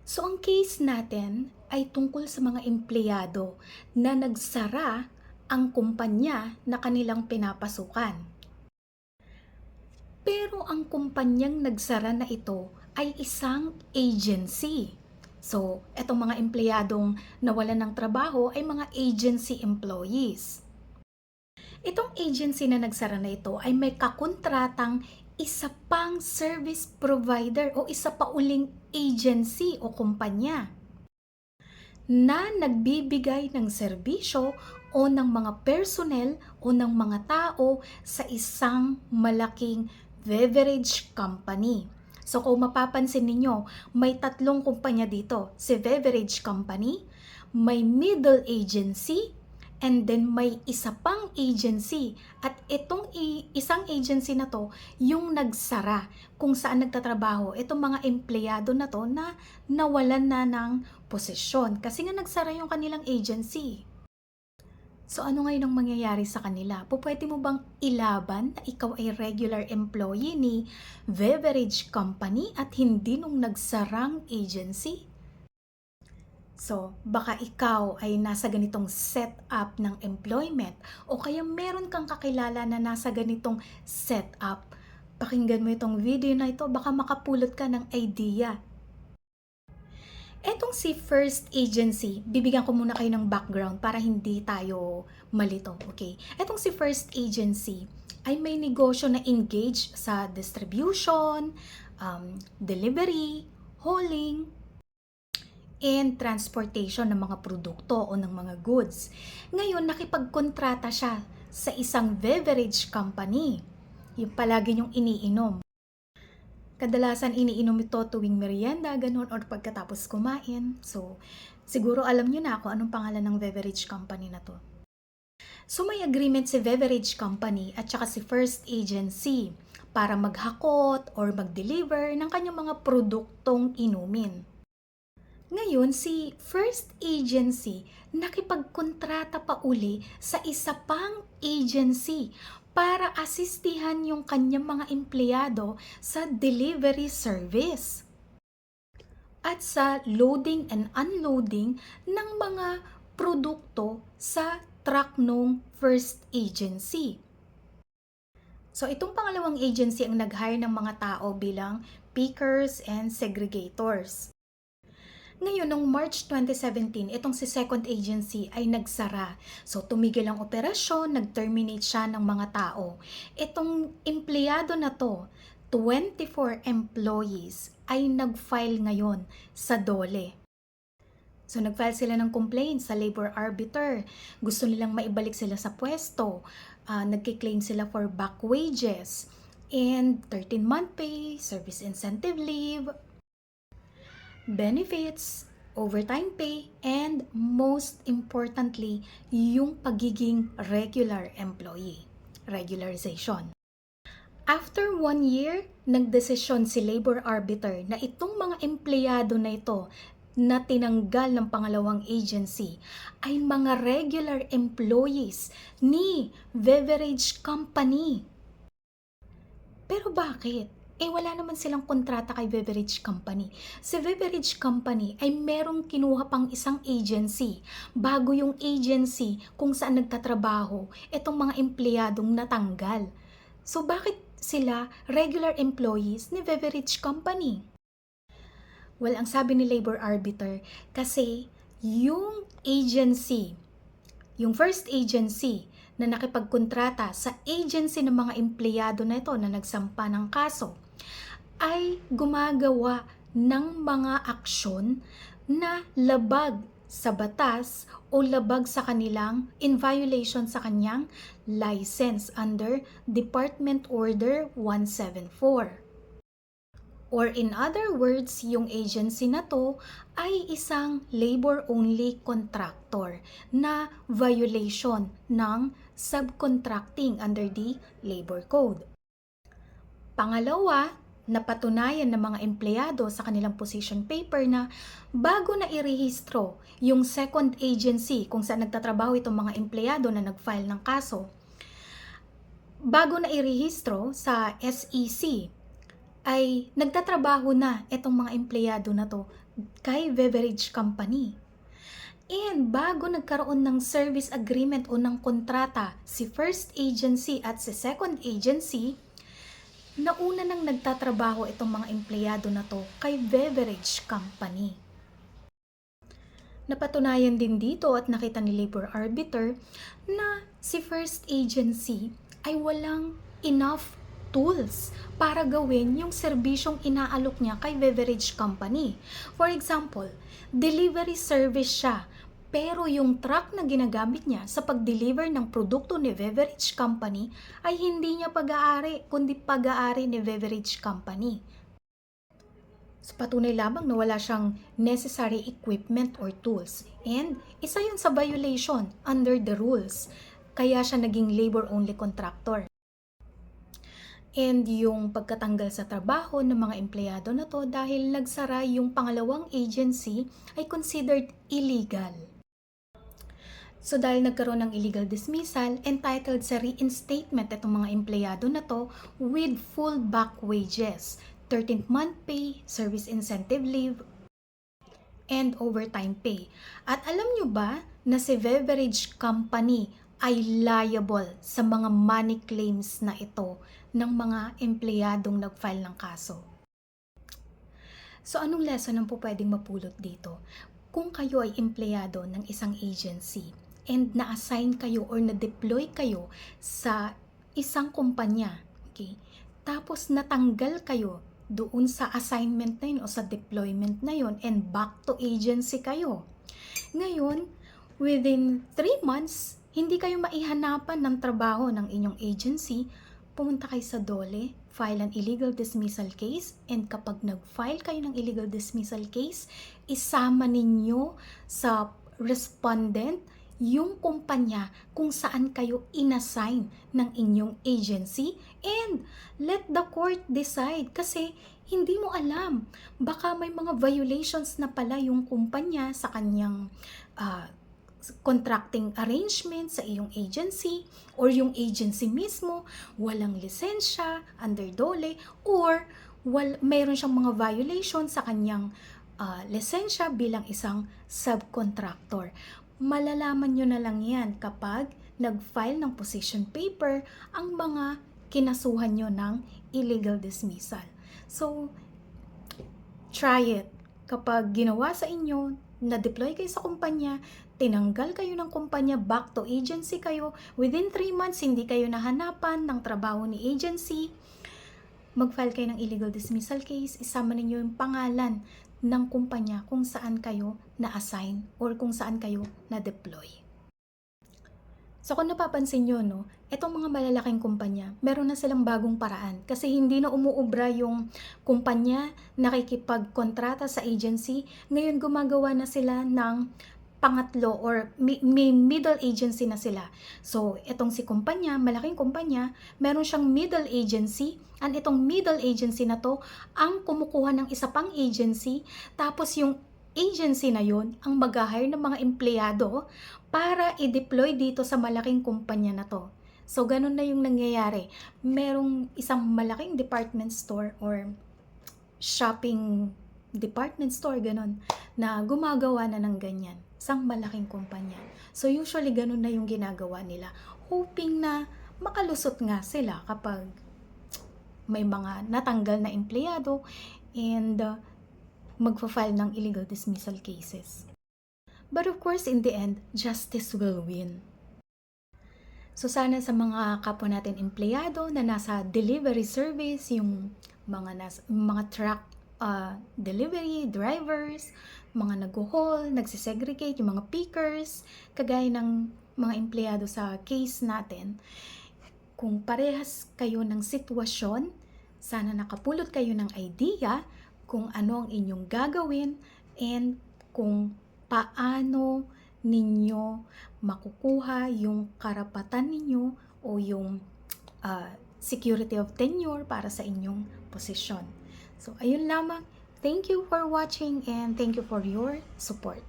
So ang case natin ay tungkol sa mga empleyado na nagsara ang kumpanya na kanilang pinapasukan. Pero ang kumpanyang nagsara na ito ay isang agency. So, etong mga empleyadong nawalan ng trabaho ay mga agency employees. Itong agency na nagsara na ito ay may kakontratang isa pang service provider o isa pa uling agency o kumpanya na nagbibigay ng serbisyo o ng mga personnel o ng mga tao sa isang malaking beverage company. So kung mapapansin ninyo, may tatlong kumpanya dito. Si beverage company, may middle agency, and then may isa pang agency. At itong isang agency na to, yung nagsara kung saan nagtatrabaho itong mga empleyado na to na nawalan na ng posisyon. Kasi nga nagsara yung kanilang agency. So ano ngayon ang mangyayari sa kanila? Pwede mo bang ilaban na ikaw ay regular employee ni beverage company at hindi nung nagsarang agency? So, baka ikaw ay nasa ganitong setup ng employment o kaya meron kang kakilala na nasa ganitong setup. Pakinggan mo itong video na ito, baka makapulot ka ng idea. Etong si First Agency, bibigyan ko muna kayo ng background para hindi tayo malito, okay? Etong si First Agency ay may negosyo na engage sa distribution, delivery, hauling, and transportation ng mga produkto o ng mga goods. Ngayon, nakipagkontrata siya sa isang beverage company. Yung palagi niyong iniinom. Kadalasan iniinom ito tuwing merienda, ganun, or pagkatapos kumain. So, siguro alam niyo na kung anong pangalan ng beverage company na to. So, may agreement si beverage company at saka si First Agency para maghakot or mag-deliver ng kanyang mga produktong inumin. Ngayon, si First Agency nakipagkontrata pa uli sa isa pang agency para asistihan yung kanyang mga empleyado sa delivery service at sa loading and unloading ng mga produkto sa truck ng First Agency. So itong pangalawang agency ang nag-hire ng mga tao bilang pickers and segregators. Ngayon, noong March 2017, itong si Second Agency ay nagsara. So, tumigil ang operasyon, nag-terminate siya ng mga tao. Itong empleyado na to, 24 employees, ay nag-file ngayon sa DOLE. So, nag-file sila ng complaint sa labor arbiter. Gusto nilang maibalik sila sa pwesto. Nagki-claim sila for back wages and 13-month pay, service incentive leave, benefits, overtime pay, and most importantly, yung pagiging regular employee, regularization. After 1 year, nagdesisyon si labor arbiter na itong mga empleyado na ito na tinanggal ng pangalawang agency ay mga regular employees ni beverage company. Pero bakit? Wala naman silang kontrata kay beverage company. Si beverage company ay merong kinuha pang isang agency bago yung agency kung saan nagtatrabaho itong mga empleyadong natanggal. So bakit sila regular employees ni beverage company? Well, ang sabi ni labor arbiter, kasi yung agency, yung first agency na nakipagkontrata sa agency ng mga empleyado na ito na nagsampa ng kaso, ay gumagawa ng mga aksyon na labag sa batas o labag sa kanilang in violation sa kanyang license under Department Order 174. Or in other words, yung agency na to ay isang labor-only contractor na violation ng subcontracting under the Labor Code. Pangalawa, napatunayan ng mga empleyado sa kanilang position paper na bago na irehistro yung second agency kung saan nagtatrabaho itong mga empleyado na nag-file ng kaso, bago na irehistro sa SEC, ay nagtatrabaho na itong mga empleyado na to kay beverage company. And bago nagkaroon ng service agreement o ng kontrata si first agency at si second agency, nauna nang nagtatrabaho itong mga empleyado na to kay beverage company. Napatunayan din dito at nakita ni labor arbiter na si first agency ay walang enough tools para gawin yung serbisyong inaalok niya kay beverage company. For example, delivery service siya, pero yung truck na ginagamit niya sa pag-deliver ng produkto ni beverage company ay hindi niya pag-aari, kundi pag-aari ni beverage company. So, patunay lamang na wala siyang necessary equipment or tools. And isa yun sa violation under the rules. Kaya siya naging labor-only contractor. And yung pagkatanggal sa trabaho ng mga empleyado na to dahil nagsara yung pangalawang agency ay considered illegal. So dahil nagkaroon ng illegal dismissal, entitled sa reinstatement itong mga empleyado na to with full back wages, 13th month pay, service incentive leave, and overtime pay. At alam nyo ba na si beverage company ay liable sa mga money claims na ito ng mga empleyadong nag-file ng kaso? So anong lesson ang po pwedeng mapulot dito? Kung kayo ay empleyado ng isang agency and na-assign kayo or na-deploy kayo sa isang kumpanya, okay? Tapos natanggal kayo doon sa assignment na yun o sa deployment na yun and back to agency kayo. Ngayon, within 3 months, hindi kayo maihanapan ng trabaho ng inyong agency, pumunta kayo sa DOLE, file an illegal dismissal case, and kapag nag-file kayo ng illegal dismissal case, isama ninyo sa respondent yung kumpanya kung saan kayo inassign ng inyong agency and let the court decide kasi hindi mo alam. Baka may mga violations na pala yung kumpanya sa kanyang contracting arrangement sa iyong agency or yung agency mismo walang lisensya under DOLE or mayroon siyang mga violations sa kanyang lisensya bilang isang subcontractor. Malalaman nyo na lang yan kapag nag-file ng position paper ang mga kinasuhan nyo ng illegal dismissal. So, try it. Kapag ginawa sa inyo, na-deploy kayo sa kumpanya, tinanggal kayo ng kumpanya, back to agency kayo, within 3 months, hindi kayo nahanapan ng trabaho ni agency, mag-file kayo ng illegal dismissal case, isama ninyo yung pangalan ng kumpanya kung saan kayo na-assign or kung saan kayo na-deploy. So kung napapansin nyo, no, itong mga malalaking kumpanya, meron na silang bagong paraan kasi hindi na umuubra yung kumpanya nakikipagkontrata sa agency. Ngayon gumagawa na sila ng pangatlo or middle agency na sila. So, itong si kumpanya, malaking kumpanya, meron siyang middle agency, and itong middle agency na to ang kumukuha ng isa pang agency, tapos yung agency na yun ang mag-hire ng mga empleyado para i-deploy dito sa malaking kumpanya na to. So, ganun na yung nangyayari. Merong isang malaking department store or shopping department store, ganun, na gumagawa na ng ganyan. Isang malaking kumpanya. So, usually, ganun na yung ginagawa nila. Hoping na makalusot nga sila kapag may mga natanggal na empleyado and magpa-file ng illegal dismissal cases. But of course, in the end, justice will win. So, sana sa mga kapwa natin empleyado na nasa delivery service, yung mga truck delivery drivers, mga nag-haul, nagsisegregate, yung mga pickers, kagaya ng mga empleyado sa case natin. Kung parehas kayo ng sitwasyon, sana nakapulot kayo ng idea kung ano ang inyong gagawin and kung paano ninyo makukuha yung karapatan ninyo o yung security of tenure para sa inyong posisyon. So, ayun lamang. Thank you for watching and thank you for your support.